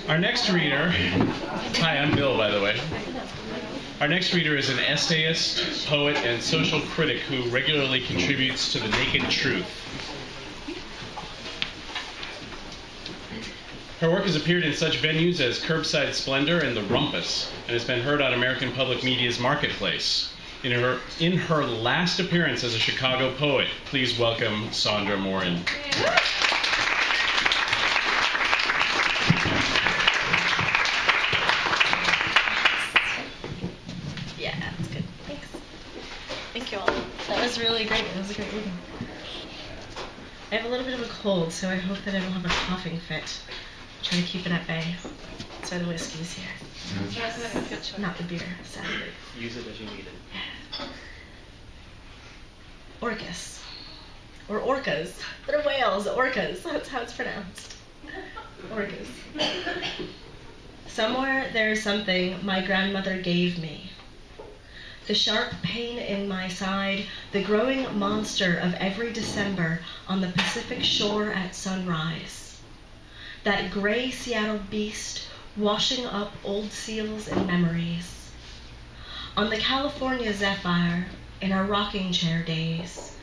Our next reader, hi, I'm Bill, by the way. Our next reader is an essayist, poet, and social critic who regularly contributes to The Naked Truth. Her work has appeared in such venues as Curbside Splendor and The Rumpus, and has been heard on American Public Media's Marketplace. In her last appearance as a Chicago poet, please welcome Sondra Morin. Yeah, that's good. Thanks. Thank you all. That was really great. That was a great reading. I have a little bit of a cold, so I hope that I don't have a coughing fit. I'm trying to keep it at bay. That's why the whiskey's here. Not the beer, sadly. Use it as you need it. Orcas. Or orcas. They're whales. Orcas. That's how it's pronounced. Orcas. Somewhere there is something my grandmother gave me. The sharp pain in my side, the growing monster of every December on the Pacific shore at sunrise. That gray Seattle beast washing up old seals and memories. On the California Zephyr, in our rocking chair days,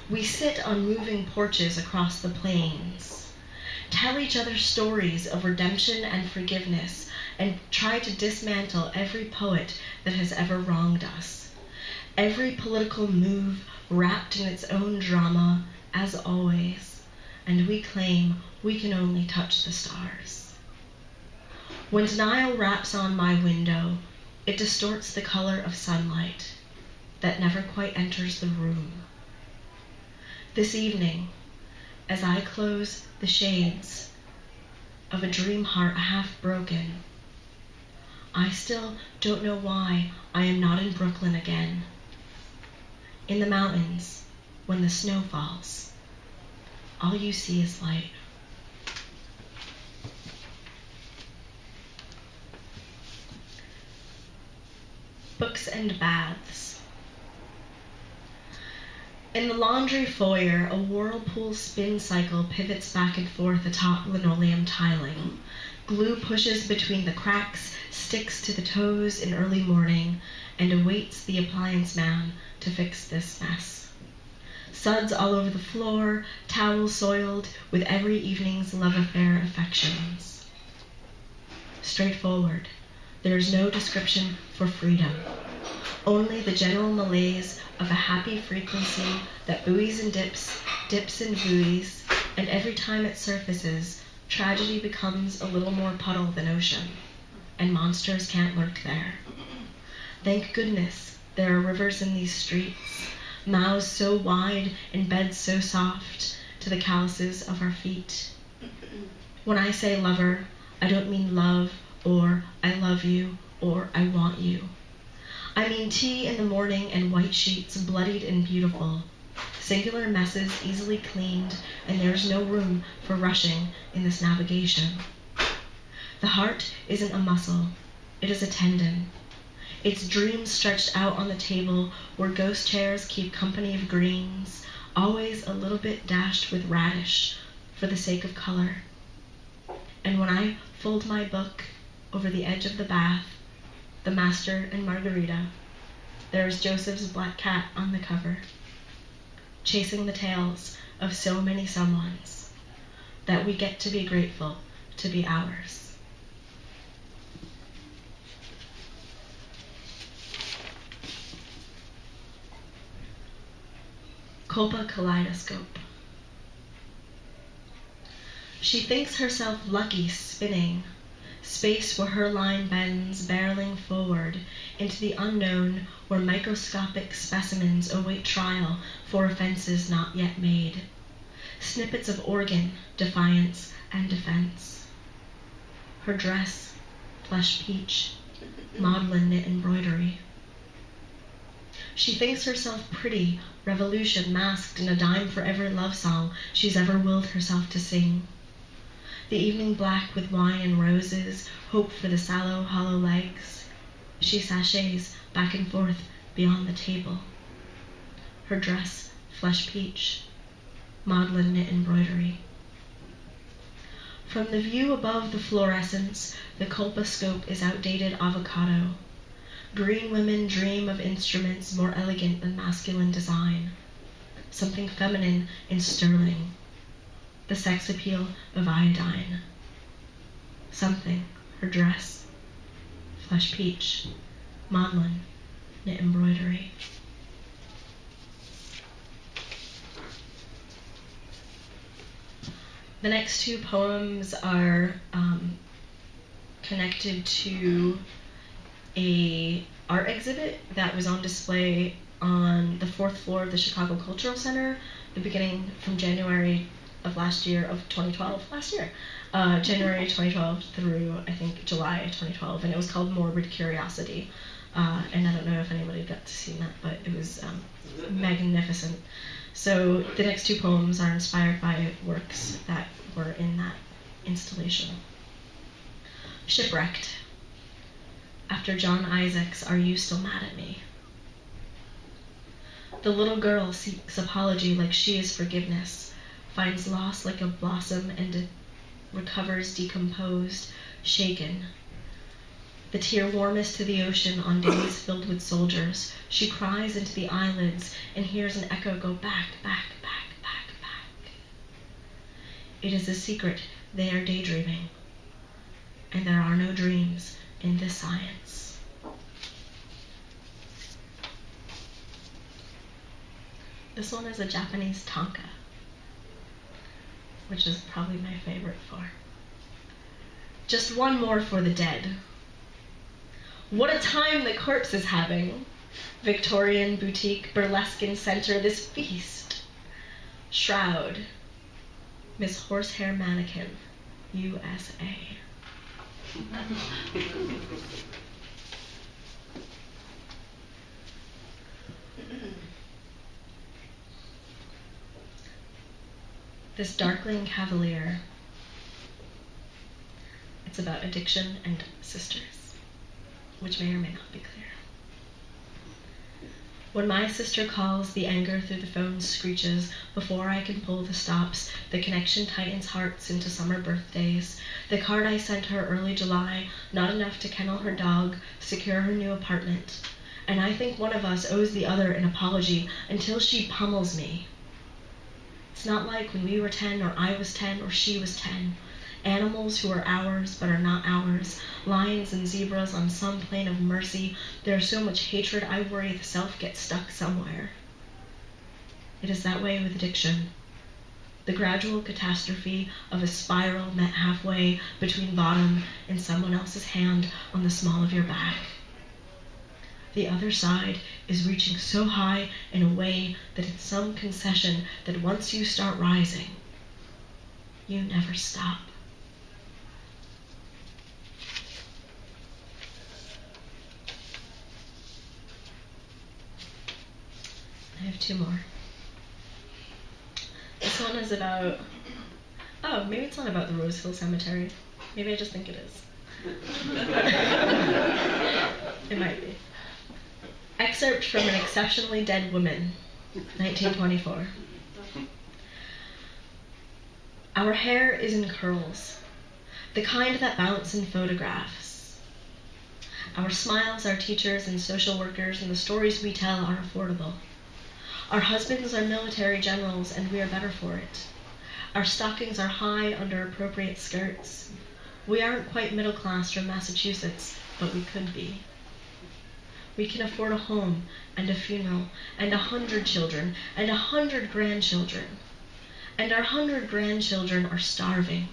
we sit on moving porches across the plains, tell each other stories of redemption and forgiveness, and try to dismantle every poet that has ever wronged us. Every political move wrapped in its own drama, as always, and we claim we can only touch the stars. When denial raps on my window, it distorts the color of sunlight that never quite enters the room. This evening, as I close the shades of a dream heart half broken, I still don't know why I am not in Brooklyn again. In the mountains, when the snow falls, all you see is light. Books and baths. In the laundry foyer, a whirlpool spin cycle pivots back and forth atop linoleum tiling. Glue pushes between the cracks, sticks to the toes in early morning, and awaits the appliance man to fix this mess. Suds all over the floor, towels soiled with every evening's love affair affections. Straightforward. There is no description for freedom. Only the general malaise of a happy frequency that buoys and dips, dips and buoys, and every time it surfaces, tragedy becomes a little more puddle than ocean, and monsters can't lurk there. Thank goodness there are rivers in these streets, mouths so wide and beds so soft to the calluses of our feet. When I say lover, I don't mean love, or I love you, or I want you. I mean tea in the morning and white sheets, bloodied and beautiful, singular messes easily cleaned, and there is no room for rushing in this navigation. The heart isn't a muscle, it is a tendon. Its dreams stretched out on the table where ghost chairs keep company of greens, always a little bit dashed with radish for the sake of color. And when I fold my book over the edge of the bath, The Master and Margarita, there is Joseph's black cat on the cover, chasing the tails of so many someones that we get to be grateful to be ours. Copa Kaleidoscope. She thinks herself lucky spinning, space where her line bends, barreling forward into the unknown where microscopic specimens await trial for offenses not yet made. Snippets of organ, defiance, and defense. Her dress, flesh peach, maudlin knit embroidery. She thinks herself pretty, revolution masked in a dime for every love song she's ever willed herself to sing. The evening black with wine and roses, hope for the sallow, hollow legs. She sachets back and forth beyond the table. Her dress, flesh peach, maudlin knit embroidery. From the view above the fluorescence, the colposcope is outdated avocado. Green women dream of instruments more elegant than masculine design. Something feminine in sterling. The sex appeal of iodine. Something, her dress. Flesh peach, maudlin, knit embroidery. The next two poems are connected to a art exhibit that was on display on the 4th floor of the Chicago Cultural Center, the beginning from January of last year, of 2012, January 2012 through, I think, July 2012, and it was called Morbid Curiosity. And I don't know if anybody got to see that, but it was magnificent. So the next two poems are inspired by works that were in that installation. Shipwrecked. After John Isaacs, Are You Still Mad at Me? The little girl seeks apology like she is forgiveness, finds loss like a blossom and recovers decomposed, shaken. The tear warmest to the ocean on days filled with soldiers. She cries into the eyelids and hears an echo go back, back, back, back, back. It is a secret they are daydreaming, and there are no dreams in this science. This one is a Japanese tanka, which is probably my favorite for. Just one more for the dead. What a time the corpse is having. Victorian boutique, burlesque and center, this feast. Shroud. Miss Horsehair Mannequin, USA. This Darkling Cavalier. It's about addiction and sisters, which may or may not be clear. When my sister calls, the anger through the phone screeches. Before I can pull the stops, the connection tightens hearts into summer birthdays. The card I sent her early July, not enough to kennel her dog, secure her new apartment. And I think one of us owes the other an apology until she pummels me. It's not like when we were 10 or I was 10 or she was 10. Animals who are ours but are not ours, lions and zebras on some plane of mercy. There is so much hatred, I worry the self gets stuck somewhere. It is that way with addiction. The gradual catastrophe of a spiral met halfway between bottom and someone else's hand on the small of your back. The other side is reaching so high in a way that it's some concession that once you start rising, you never stop. I have two more. This one is about, maybe it's not about the Rose Hill Cemetery. Maybe I just think it is. It might be. Excerpt from An Exceptionally Dead Woman, 1924. Our hair is in curls, the kind that bounce in photographs. Our smiles are teachers and social workers, and the stories we tell are affordable. Our husbands are military generals, and we are better for it. Our stockings are high under appropriate skirts. We aren't quite middle class from Massachusetts, but we could be. We can afford a home and a funeral and 100 children and 100 grandchildren. And our 100 grandchildren are starving.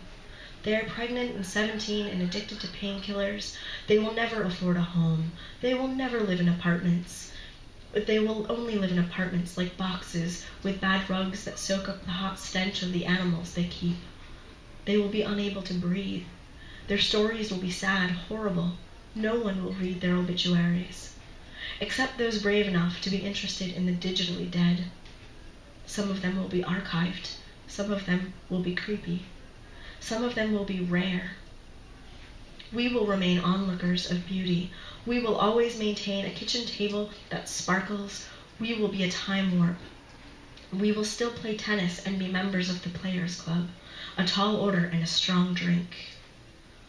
They are pregnant and 17 and addicted to painkillers. They will never afford a home. They will never live in apartments. But they will only live in apartments like boxes with bad rugs that soak up the hot stench of the animals they keep. They will be unable to breathe. Their stories will be sad, horrible. No one will read their obituaries, except those brave enough to be interested in the digitally dead. Some of them will be archived. Some of them will be creepy. Some of them will be rare. We will remain onlookers of beauty. We will always maintain a kitchen table that sparkles. We will be a time warp. We will still play tennis and be members of the Players Club. a tall order and a strong drink.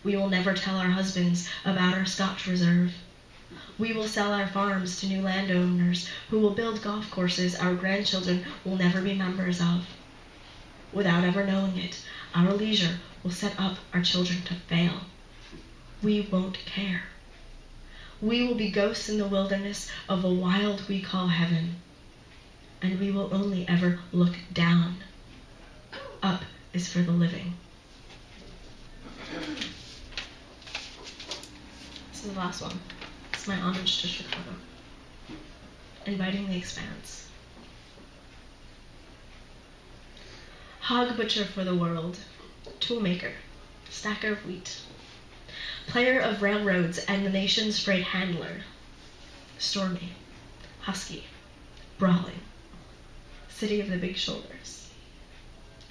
We will never tell our husbands about our Scotch reserve. We will sell our farms to new landowners who will build golf courses our grandchildren will never be members of. Without ever knowing it, our leisure will set up our children to fail. We won't care. We will be ghosts in the wilderness of a wild we call heaven, and we will only ever look down. Up is for the living. This is the last one. It's my homage to Chicago. Inviting the expanse. Hog butcher for the world, toolmaker, stacker of wheat, player of railroads and the nation's freight handler, stormy, husky, brawling, city of the big shoulders,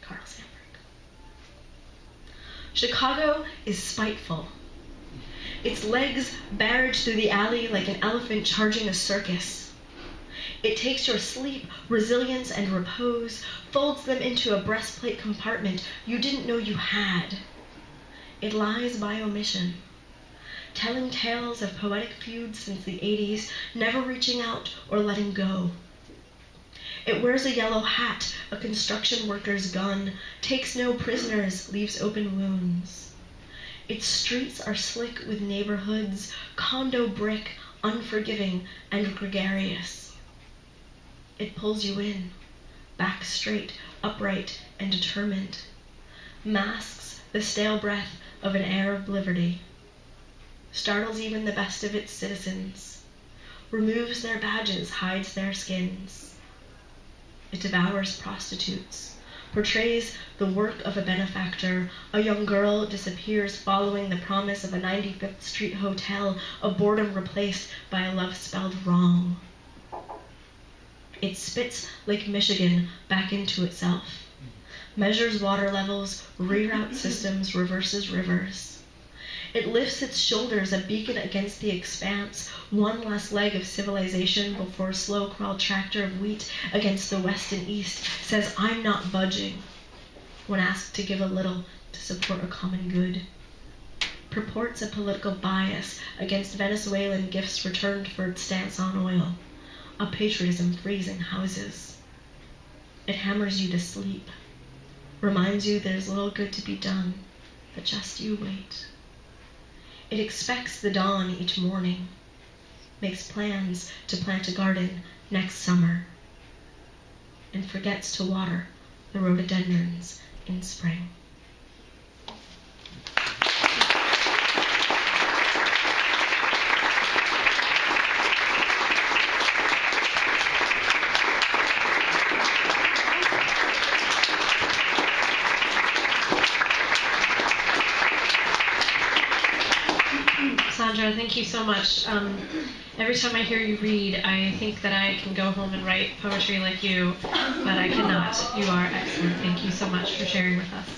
Carl Sandburg. Chicago is spiteful. Its legs barrage through the alley like an elephant charging a circus. It takes your sleep, resilience, and repose, folds them into a breastplate compartment you didn't know you had. It lies by omission, telling tales of poetic feuds since the 80s, never reaching out or letting go. It wears a yellow hat, a construction worker's gun, takes no prisoners, leaves open wounds. Its streets are slick with neighborhoods, condo brick, unforgiving, and gregarious. It pulls you in, back straight, upright, and determined, masks the stale breath of an Arab liberty, startles even the best of its citizens, removes their badges, hides their skins. It devours prostitutes, portrays the work of a benefactor. A young girl disappears following the promise of a 95th Street hotel, of boredom replaced by a love spelled wrong. It spits Lake Michigan back into itself, measures water levels, reroutes systems, reverses rivers. It lifts its shoulders, a beacon against the expanse, one last leg of civilization before a slow-crawl tractor of wheat against the west and east says, "I'm not budging," when asked to give a little to support a common good. Purports a political bias against Venezuelan gifts returned for its stance on oil, a patriotism freezing houses. It hammers you to sleep, reminds you there's little good to be done, but just you wait. It expects the dawn each morning, makes plans to plant a garden next summer, and forgets to water the rhododendrons in spring. Sondra, thank you so much. Every time I hear you read, I think that I can go home and write poetry like you, but I cannot. You are excellent. Thank you so much for sharing with us.